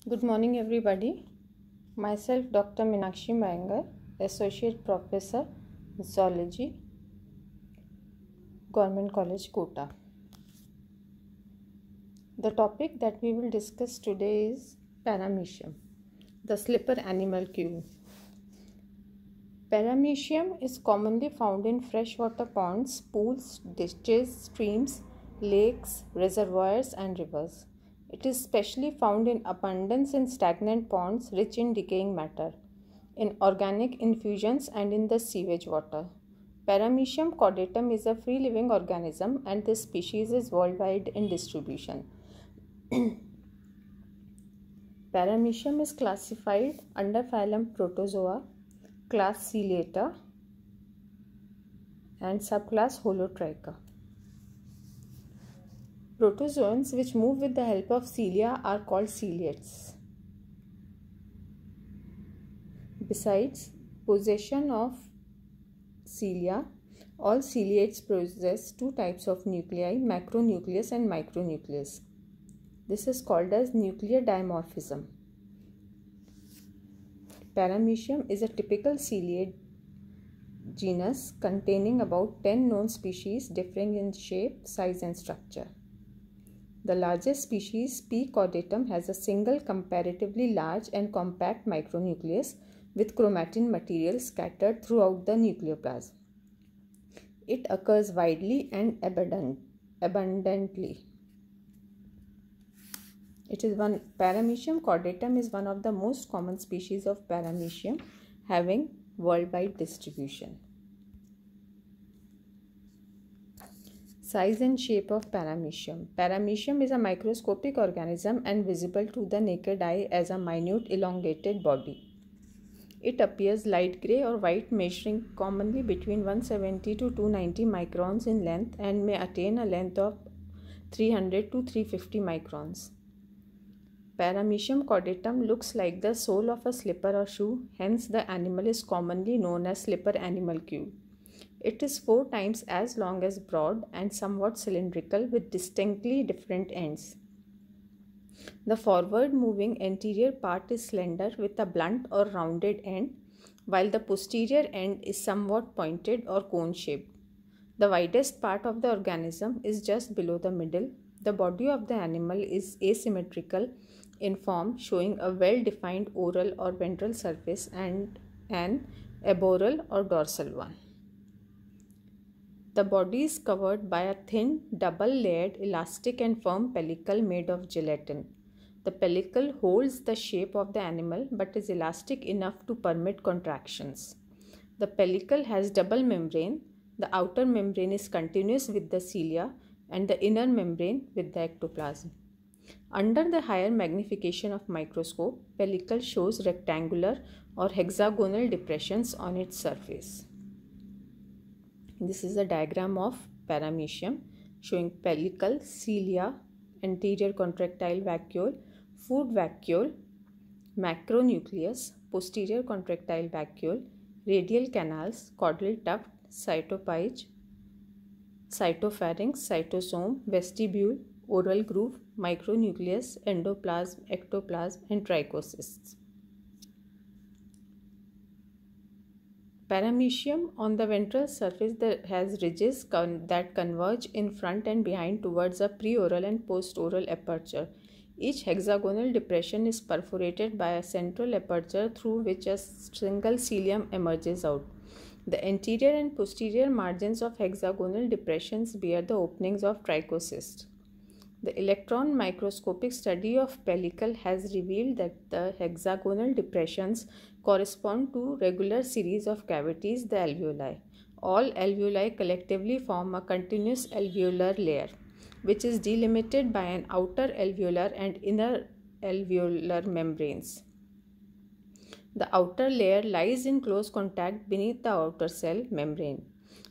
Good morning, everybody. Myself, Dr. Meenakshi Mayangar, Associate Professor, Zoology, Government College, Kota. The topic that we will discuss today is Paramecium, the slipper animal cube. Paramecium is commonly found in freshwater ponds, pools, ditches, streams, lakes, reservoirs, and rivers. It is specially found in abundance in stagnant ponds rich in decaying matter, in organic infusions, and in the sewage water. Paramecium chordatum is a free living organism and this species is worldwide in distribution. Paramecium is classified under phylum Protozoa, class Ciliata, and subclass Holotricha. Protozoans which move with the help of cilia are called ciliates. Besides possession of cilia, all ciliates possess two types of nuclei, macronucleus and micronucleus. This is called as nuclear dimorphism. Paramecium is a typical ciliate genus containing about 10 known species differing in shape, size and structure. The largest species, P. chordatum, has a single comparatively large and compact micronucleus with chromatin material scattered throughout the nucleoplasm. It occurs widely and abundantly. Paramecium chordatum is one of the most common species of Paramecium, having worldwide distribution. Size and shape of Paramecium. Paramecium is a microscopic organism and visible to the naked eye as a minute elongated body. It appears light grey or white, measuring commonly between 170 to 290 microns in length and may attain a length of 300 to 350 microns. Paramecium chordatum looks like the sole of a slipper or shoe, hence the animal is commonly known as slipper animal cube. It is 4 times as long as broad and somewhat cylindrical with distinctly different ends. The forward moving anterior part is slender with a blunt or rounded end, while the posterior end is somewhat pointed or cone shaped. The widest part of the organism is just below the middle. The body of the animal is asymmetrical in form, showing a well-defined oral or ventral surface and an arboreal or dorsal one. The body is covered by a thin, double-layered, elastic and firm pellicle made of gelatin. The pellicle holds the shape of the animal but is elastic enough to permit contractions. The pellicle has double membrane. The outer membrane is continuous with the cilia and the inner membrane with the ectoplasm. Under the higher magnification of microscope, pellicle shows rectangular or hexagonal depressions on its surface. This is a diagram of Paramecium showing pellicle, cilia, anterior contractile vacuole, food vacuole, macronucleus, posterior contractile vacuole, radial canals, caudal tuft, cytopage, cytopharynx, cytosome, vestibule, oral groove, micronucleus, endoplasm, ectoplasm, and trichocysts. Paramecium on the ventral surface has ridges that converge in front and behind towards a preoral and postoral aperture. Each hexagonal depression is perforated by a central aperture through which a single cilium emerges out. The anterior and posterior margins of hexagonal depressions bear the openings of trichocysts. The electron microscopic study of pellicle has revealed that the hexagonal depressions correspond to regular series of cavities, the alveoli. All alveoli collectively form a continuous alveolar layer, which is delimited by an outer alveolar and inner alveolar membranes. The outer layer lies in close contact beneath the outer cell membrane.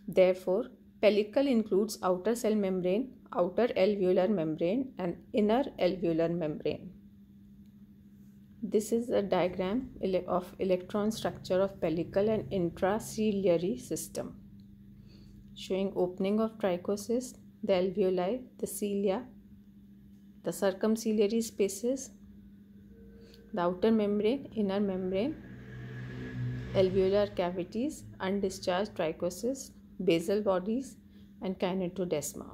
Therefore, pellicle includes outer cell membrane, outer alveolar membrane and inner alveolar membrane. This is a diagram of electron structure of pellicle and intraciliary system, showing opening of trichocyst, the alveoli, the cilia, the circumciliary spaces, The outer membrane, inner membrane, alveolar cavities, undischarged trichosis, basal bodies, and kinetodesma.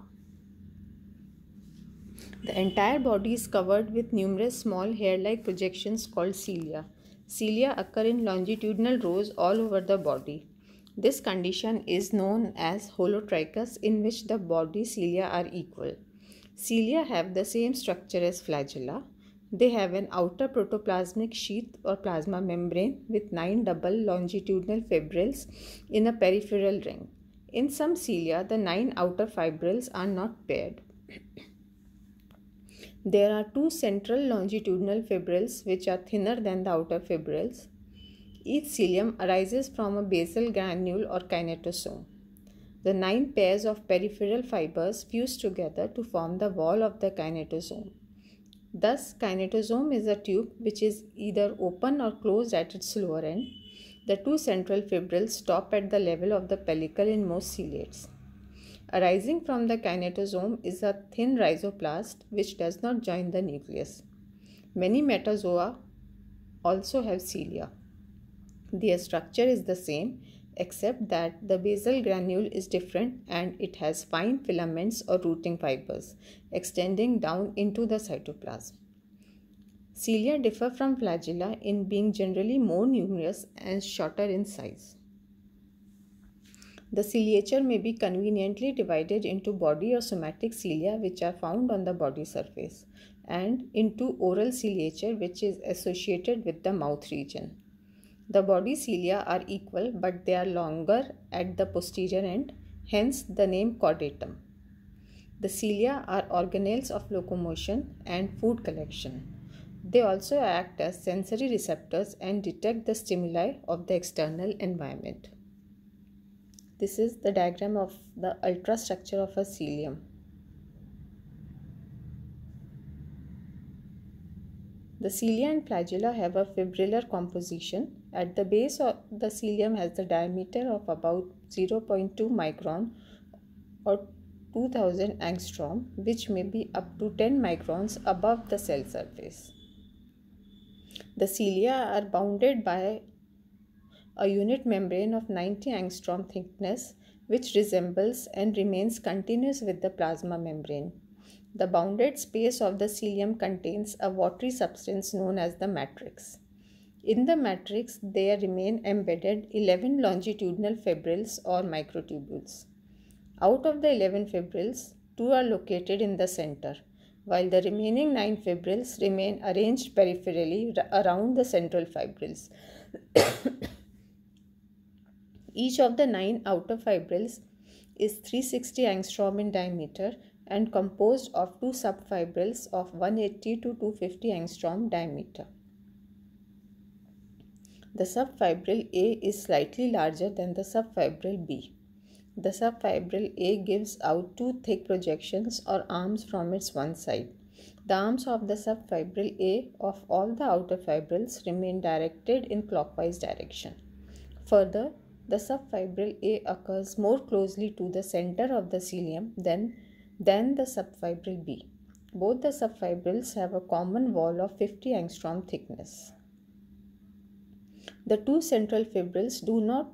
The entire body is covered with numerous small hair-like projections called cilia. Cilia occur in longitudinal rows all over the body. This condition is known as holotrichus, in which the body cilia are equal. Cilia have the same structure as flagella. They have an outer protoplasmic sheath or plasma membrane with 9 double longitudinal fibrils in a peripheral ring. In some cilia, the 9 outer fibrils are not paired. There are 2 central longitudinal fibrils which are thinner than the outer fibrils. Each cilium arises from a basal granule or kinetosome. The 9 pairs of peripheral fibers fuse together to form the wall of the kinetosome. Thus, kinetosome is a tube which is either open or closed at its lower end. The 2 central fibrils stop at the level of the pellicle in most ciliates. Arising from the kinetosome is a thin rhizoplast which does not join the nucleus. Many metazoa also have cilia. Their structure is the same, except that the basal granule is different and it has fine filaments or rooting fibers extending down into the cytoplasm. Cilia differ from flagella in being generally more numerous and shorter in size. The ciliature may be conveniently divided into body or somatic cilia, which are found on the body surface, and into oral ciliature, which is associated with the mouth region. The body cilia are equal, but they are longer at the posterior end, hence the name chordatum. The cilia are organelles of locomotion and food collection. They also act as sensory receptors and detect the stimuli of the external environment. This is the diagram of the ultrastructure of a cilium. The cilia and flagella have a fibrillar composition. At the base of the cilium has the diameter of about 0.2 micron or 2000 angstrom, which may be up to 10 microns above the cell surface. The cilia are bounded by a unit membrane of 90 angstrom thickness, which resembles and remains continuous with the plasma membrane. The bounded space of the cilium contains a watery substance known as the matrix. In the matrix, there remain embedded 11 longitudinal fibrils or microtubules. Out of the 11 fibrils, 2 are located in the center, while the remaining 9 fibrils remain arranged peripherally around the central fibrils. Each of the 9 outer fibrils is 360 angstrom in diameter and composed of 2 subfibrils of 180 to 250 angstrom diameter. The subfibril A is slightly larger than the subfibril B. The subfibril A gives out 2 thick projections or arms from its one side. The arms of the subfibril A of all the outer fibrils remain directed in clockwise direction. Further, the subfibril A occurs more closely to the center of the cilium than the subfibril B. Both the subfibrils have a common wall of 50 angstrom thickness. The 2 central fibrils do not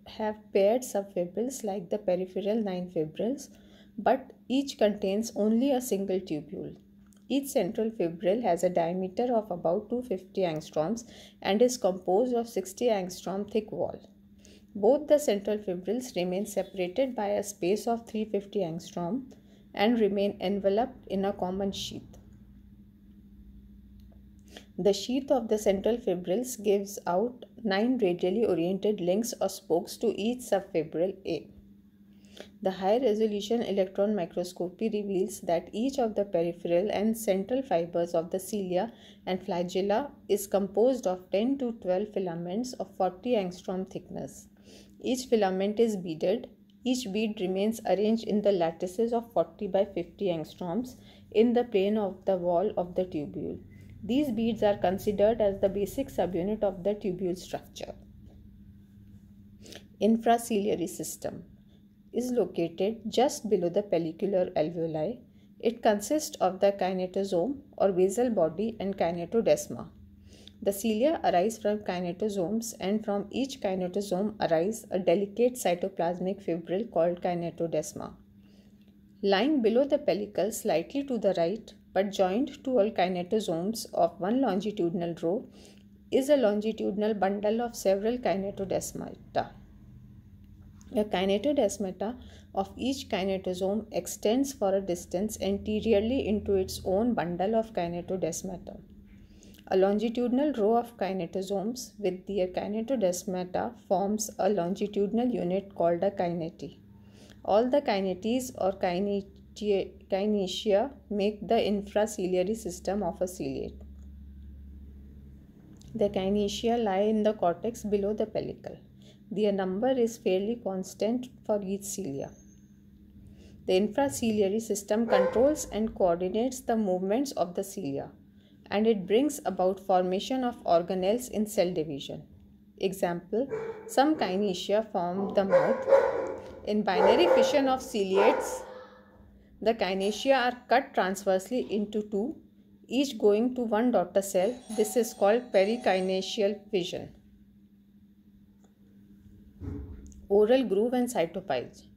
have paired subfibrils like the peripheral 9 fibrils, but each contains only a single tubule. Each central fibril has a diameter of about 250 angstroms and is composed of 60 angstrom thick wall. Both the central fibrils remain separated by a space of 350 angstrom and remain enveloped in a common sheath. The sheath of the central fibrils gives out 9 radially oriented links or spokes to each subfibril A. The high-resolution electron microscopy reveals that each of the peripheral and central fibers of the cilia and flagella is composed of 10 to 12 filaments of 40 angstrom thickness. Each filament is beaded. Each bead remains arranged in the lattices of 40 by 50 angstroms in the plane of the wall of the tubule. These beads are considered as the basic subunit of the tubule structure. Infraciliary system is located just below the pellicular alveoli. It consists of the kinetosome or basal body and kinetodesma. The cilia arise from kinetosomes, and from each kinetosome arise a delicate cytoplasmic fibril called kinetodesma. Lying below the pellicle slightly to the right but joined to all kinetosomes of one longitudinal row is a longitudinal bundle of several kinetodesmata. A kinetodesmata of each kinetosome extends for a distance anteriorly into its own bundle of kinetodesmata. A longitudinal row of kinetosomes with their kinetodesmata forms a longitudinal unit called a kinety. All the kinetes or kinetia make the infraciliary system of a ciliate. The kinetia lie in the cortex below the pellicle. Their number is fairly constant for each cilia. The infraciliary system controls and coordinates the movements of the cilia, and it brings about formation of organelles in cell division. Example, some kinetia form the mouth. In binary fission of ciliates, the kinetia are cut transversely into two, each going to one daughter cell. This is called perikinetial fission. Oral groove and cytopage.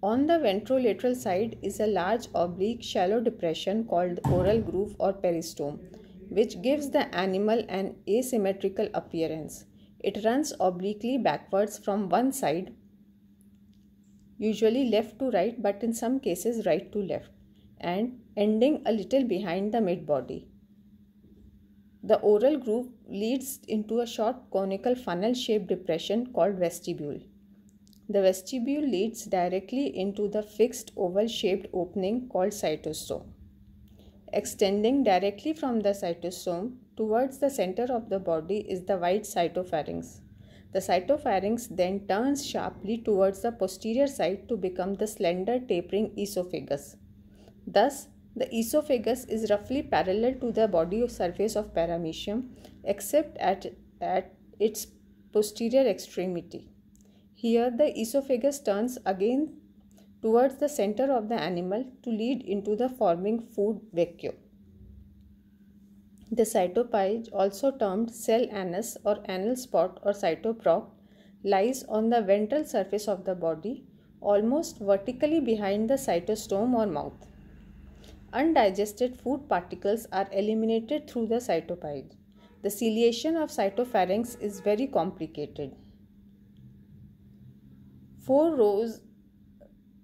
On the ventrolateral side is a large oblique shallow depression called oral groove or peristome, which gives the animal an asymmetrical appearance. It runs obliquely backwards from one side, usually left to right, but in some cases right to left, and ending a little behind the mid-body. The oral groove leads into a short conical funnel-shaped depression called vestibule. The vestibule leads directly into the fixed oval-shaped opening called cytosome. Extending directly from the cytosome towards the center of the body is the wide cytopharynx. The cytopharynx then turns sharply towards the posterior side to become the slender tapering esophagus. Thus, the esophagus is roughly parallel to the body surface of paramecium, except at its posterior extremity. Here, the esophagus turns again towards the center of the animal to lead into the forming food vacuole. The cytopage, also termed cell anus or anal spot or cytoproct, lies on the ventral surface of the body, almost vertically behind the cytostome or mouth. Undigested food particles are eliminated through the cytopage. The ciliation of cytopharynx is very complicated. 4 rows.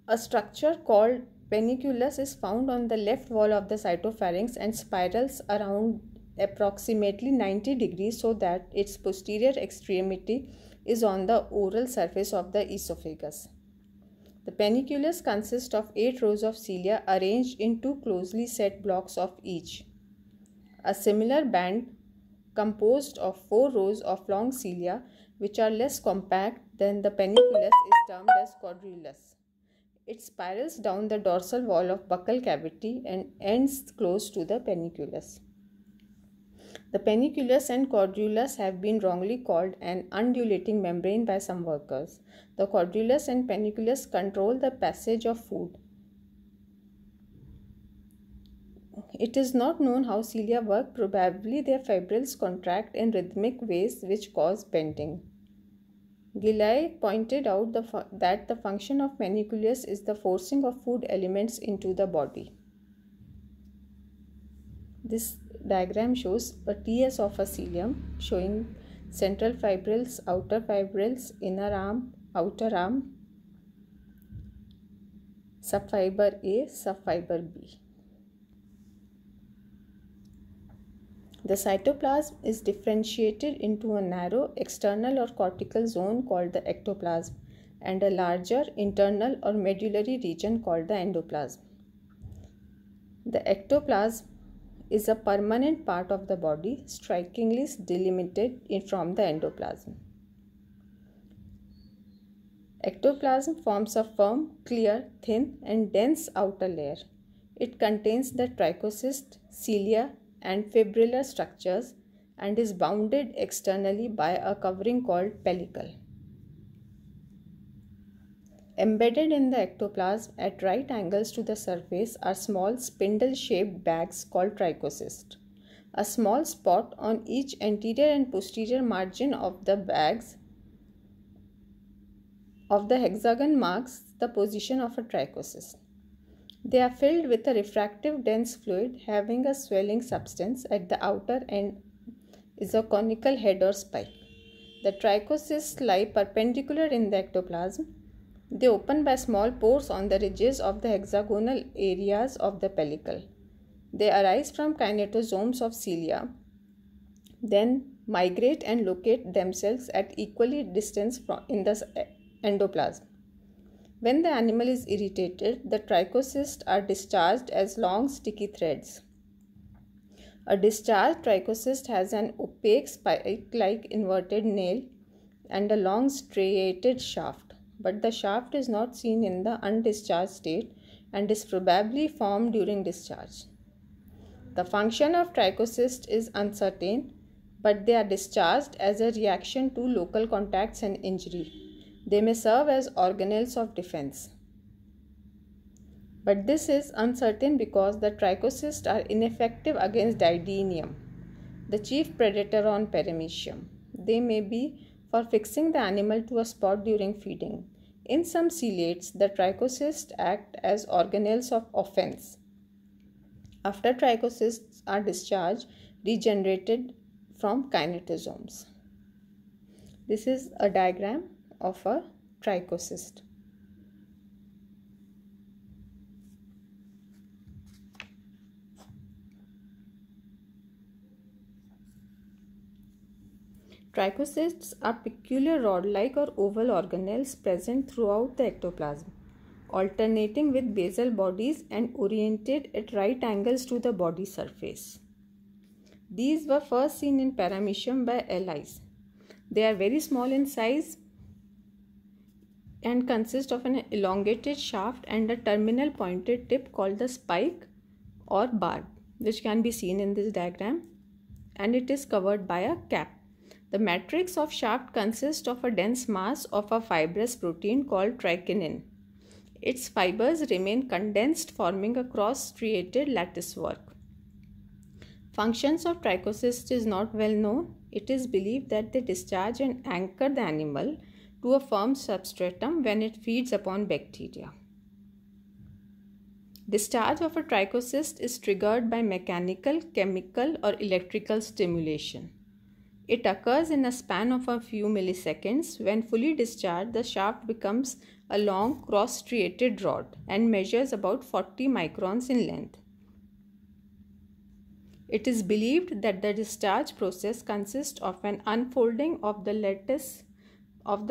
A structure called panniculus is found on the left wall of the cytopharynx and spirals around approximately 90 degrees so that its posterior extremity is on the oral surface of the esophagus. The panniculus consists of 8 rows of cilia arranged in 2 closely set blocks of each. A similar band composed of 4 rows of long cilia which are less compact than the panniculus is termed as quadrillus. It spirals down the dorsal wall of buccal cavity and ends close to the panniculus. The panniculus and quadrillus have been wrongly called an undulating membrane by some workers. The quadrillus and panniculus control the passage of food. It is not known how cilia work. Probably their fibrils contract in rhythmic ways which cause bending. Gillet pointed out that the function of panniculus is the forcing of food elements into the body. This diagram shows a TS of a cilium showing central fibrils, outer fibrils, inner arm, outer arm, subfiber A, subfiber B. The cytoplasm is differentiated into a narrow external or cortical zone called the ectoplasm and a larger internal or medullary region called the endoplasm. The ectoplasm is a permanent part of the body, strikingly delimited from the endoplasm. Ectoplasm forms a firm, clear, thin and dense outer layer. It contains the trichocyst, cilia and fibrillar structures and is bounded externally by a covering called pellicle. Embedded in the ectoplasm at right angles to the surface are small spindle-shaped bags called trichocysts. A small spot on each anterior and posterior margin of the bags of the hexagon marks the position of a trichocyst. They are filled with a refractive dense fluid having a swelling substance. At the outer end is a conical head or spike. The trichocysts lie perpendicular in the ectoplasm. They open by small pores on the ridges of the hexagonal areas of the pellicle. They arise from kinetosomes of cilia, then migrate and locate themselves at equally distance in the endoplasm. When the animal is irritated, the trichocysts are discharged as long sticky threads. A discharged trichocyst has an opaque spike-like inverted nail and a long striated shaft, but the shaft is not seen in the undischarged state and is probably formed during discharge. The function of trichocysts is uncertain, but they are discharged as a reaction to local contacts and injury. They may serve as organelles of defense. But this is uncertain because the trichocysts are ineffective against Didymium, the chief predator on Paramecium. They may be for fixing the animal to a spot during feeding. In some ciliates, the trichocysts act as organelles of offense. After trichocysts are discharged, regenerated from kinetosomes. This is a diagram of a trichocyst. Trichocysts are peculiar rod-like or oval organelles present throughout the ectoplasm, alternating with basal bodies and oriented at right angles to the body surface. These were first seen in Paramecium by Ellis. They are very small in size and consist of an elongated shaft and a terminal pointed tip called the spike or barb, which can be seen in this diagram, and it is covered by a cap. The matrix of shaft consists of a dense mass of a fibrous protein called trichinine. Its fibers remain condensed, forming a cross-striated latticework. Functions of trichocysts is not well known. It is believed that they discharge and anchor the animal to a firm substratum when it feeds upon bacteria. Discharge of a trichocyst is triggered by mechanical, chemical, or electrical stimulation. It occurs in a span of a few milliseconds. When fully discharged, the shaft becomes a long cross-striated rod and measures about 40 microns in length. It is believed that the discharge process consists of an unfolding of the lattice of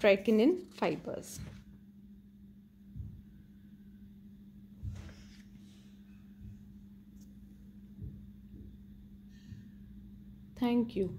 trichinine fibers. Thank you.